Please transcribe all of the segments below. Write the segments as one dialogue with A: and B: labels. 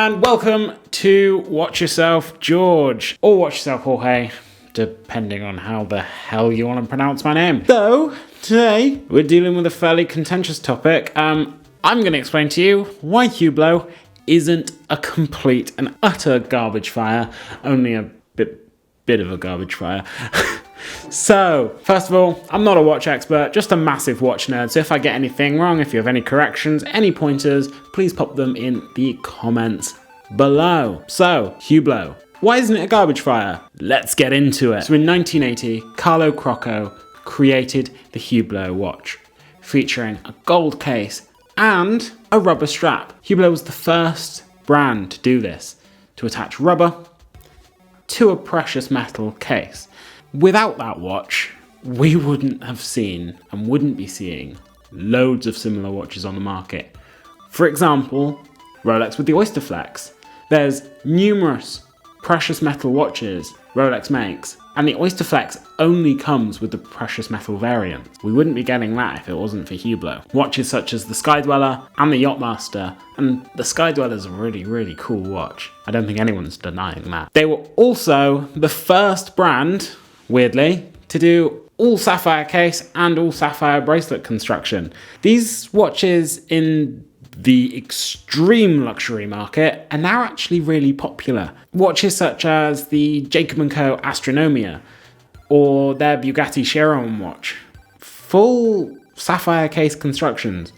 A: and welcome to Watch Yourself George, or Watch Yourself Jorge, depending on how the hell you want to pronounce my name. Though, today we're dealing with a fairly contentious topic. I'm going to explain to you why Hublot isn't a complete and utter garbage fire, only a bit of a garbage fire. So, first of all, I'm not a watch expert, just a massive watch nerd, so if I get anything wrong, if you have any corrections, any pointers, please pop them in the comments below. So, Hublot. Why isn't it a garbage fire? Let's get into it. So in 1980, Carlo Crocco created the Hublot watch, featuring a gold case and a rubber strap. Hublot was the first brand to do this, to attach rubber to a precious metal case. Without that watch, we wouldn't have seen and wouldn't be seeing loads of similar watches on the market. For example, Rolex with the Oyster Flex. There's numerous precious metal watches Rolex makes, and the Oyster Flex only comes with the precious metal variant. We wouldn't be getting that if it wasn't for Hublot. Watches such as the Skydweller and the Yachtmaster, and the Skydweller's a really, really cool watch. I don't think anyone's denying that. They were also the first brand, weirdly, to do all sapphire case and all sapphire bracelet construction. These watches in the extreme luxury market are now actually really popular. Watches such as the Jacob & Co. Astronomia or their Bugatti Chiron watch. Full sapphire case constructions.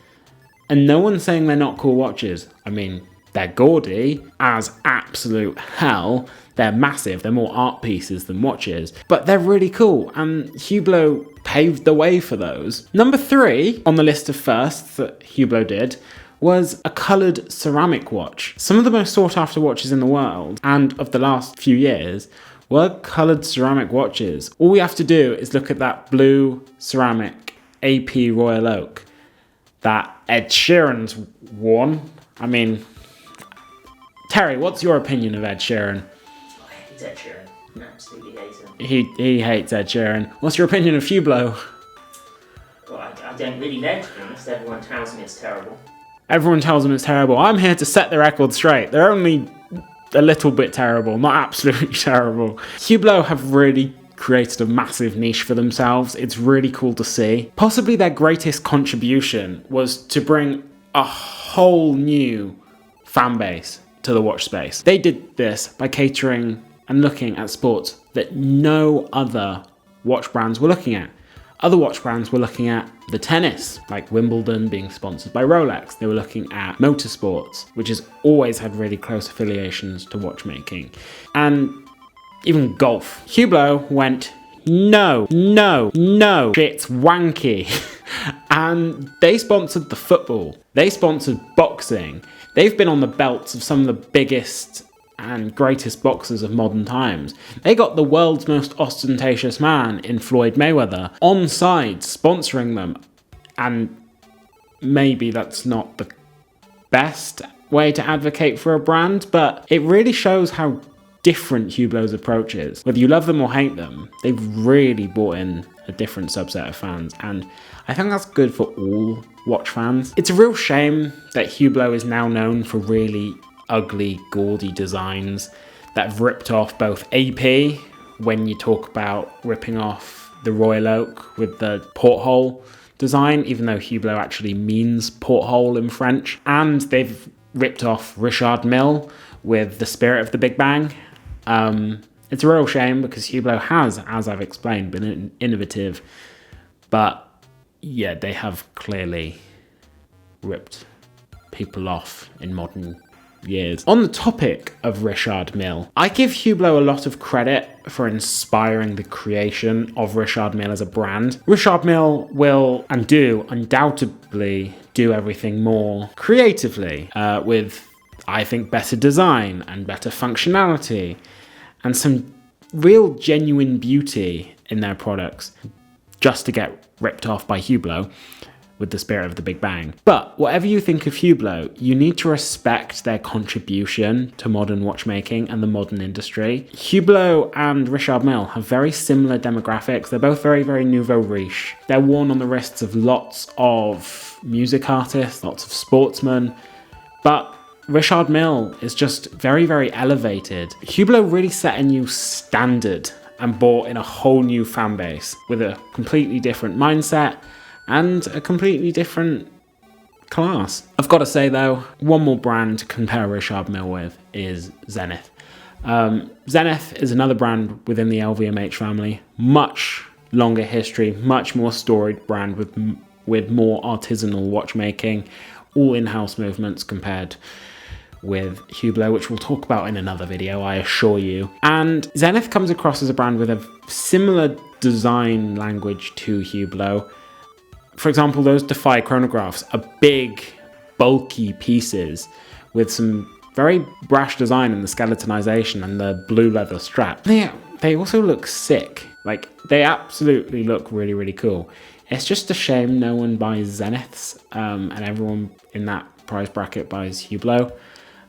A: And no one's saying they're not cool watches. I mean, they're gaudy as absolute hell. They're massive, they're more art pieces than watches, but they're really cool, and Hublot paved the way for those. Number 3 on the list of firsts that Hublot did was a coloured ceramic watch. Some of the most sought after watches in the world, and of the last few years, were coloured ceramic watches. All we have to do is look at that blue ceramic AP Royal Oak that Ed Sheeran's worn. I mean, Terry, what's your opinion of Ed Sheeran?
B: Ed Sheeran. I absolutely hate him.
A: He hates Ed Sheeran. What's your opinion of Hublot?
B: Well, I don't really know, to be honest. Everyone tells me it's terrible.
A: Everyone tells them it's terrible. I'm here to set the record straight. They're only a little bit terrible, not absolutely terrible. Hublot have really created a massive niche for themselves. It's really cool to see. Possibly their greatest contribution was to bring a whole new fan base to the watch space. They did this by catering and looking at sports that no other watch brands were looking at. Other watch brands were looking at the tennis, like Wimbledon being sponsored by Rolex. They were looking at motorsports, which has always had really close affiliations to watchmaking. And even golf. Hublot went, no, shit's wanky. And they sponsored the football. They sponsored boxing. They've been on the belts of some of the biggest and greatest boxers of modern times. They got the world's most ostentatious man in Floyd Mayweather on side sponsoring them. And maybe that's not the best way to advocate for a brand, but it really shows how different Hublot's approach is. Whether you love them or hate them, they've really brought in a different subset of fans, and I think that's good for all watch fans. It's a real shame that Hublot is now known for really ugly, gaudy designs that have ripped off both AP, when you talk about ripping off the Royal Oak with the porthole design, even though Hublot actually means porthole in French, and they've ripped off Richard Mille with the Spirit of the Big Bang. It's a real shame because Hublot has, as I've explained, been innovative, but yeah, they have clearly ripped people off in modern years. On the topic of Richard Mille, I give Hublot a lot of credit for inspiring the creation of Richard Mille as a brand. Richard Mille will and do undoubtedly do everything more creatively, with, I think, better design and better functionality and some real genuine beauty in their products, just to get ripped off by Hublot with the Spirit of the Big Bang. But whatever you think of Hublot, you need to respect their contribution to modern watchmaking and the modern industry. Hublot and Richard Mille have very similar demographics. They're both very, very nouveau riche. They're worn on the wrists of lots of music artists, lots of sportsmen, but Richard Mille is just very, very elevated. Hublot really set a new standard and brought in a whole new fan base with a completely different mindset and a completely different class. I've got to say though, one more brand to compare Richard Mille with is Zenith. Zenith is another brand within the LVMH family, much longer history, much more storied brand with more artisanal watchmaking, all in-house movements compared with Hublot, which we'll talk about in another video, I assure you. And Zenith comes across as a brand with a similar design language to Hublot. For example, those Defy chronographs are big, bulky pieces with some very brash design in the skeletonization and the blue leather strap. They also look sick. Like, they absolutely look really, really cool. It's just a shame no one buys Zeniths, and everyone in that price bracket buys Hublot,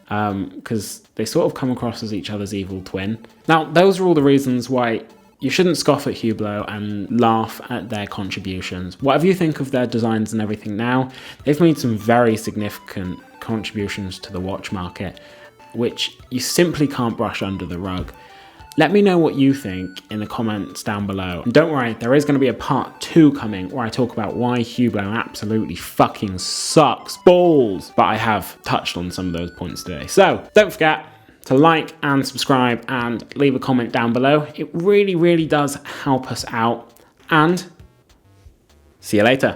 A: because they sort of come across as each other's evil twin. Now, those are all the reasons why you shouldn't scoff at Hublot and laugh at their contributions. Whatever you think of their designs and everything now, they've made some very significant contributions to the watch market, which you simply can't brush under the rug. Let me know what you think in the comments down below. And don't worry, there is going to be a part 2 coming where I talk about why Hublot absolutely fucking sucks balls. But I have touched on some of those points today. So don't forget to like and subscribe and leave a comment down below. It really, really does help us out. And see you later.